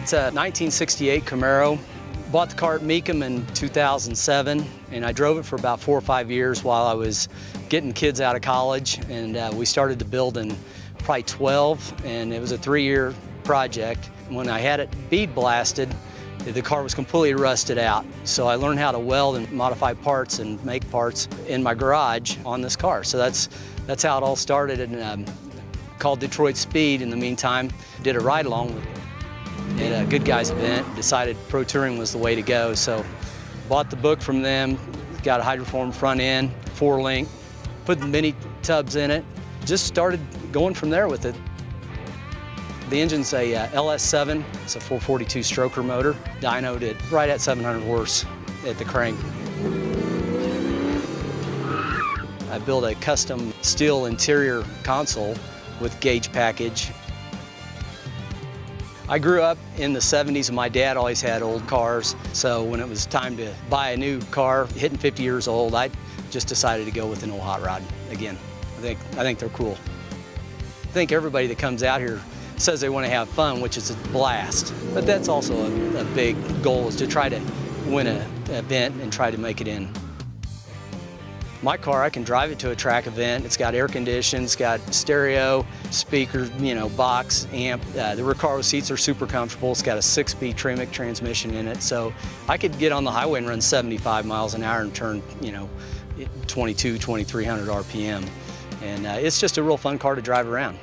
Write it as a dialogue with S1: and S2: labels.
S1: It's a 1968 Camaro. Bought the car at Meekum in 2007, and I drove it for about 4 or 5 years while I was getting kids out of college, and we started to build in probably 12, and it was a 3-year project. When I had it bead blasted, the car was completely rusted out. So I learned how to weld and modify parts and make parts in my garage on this car. So that's how it all started, and called Detroit Speed in the meantime. Did a ride-along at a Good Guys event, decided pro touring was the way to go. So bought the book from them, got a hydroform front end, 4-link, put mini tubs in it, just started going from there with it. The engine's a LS7, it's a 442 stroker motor, dynoed it right at 700 horse at the crank. I built a custom steel interior console with gauge package. I grew up in the 70s and my dad always had old cars, so when it was time to buy a new car, hitting 50 years old, I just decided to go with an old hot rod again. I think they're cool. I think everybody that comes out here says they want to have fun, which is a blast, but that's also a big goal, is to try to win an event and try to make it in. My car, I can drive it to a track event. It's got air conditioning, it's got stereo, speakers, box, amp. The Recaro seats are super comfortable. It's got a 6-speed Tremec transmission in it, so I could get on the highway and run 75 miles an hour and turn, 2200, 2300 RPM. And it's just a real fun car to drive around.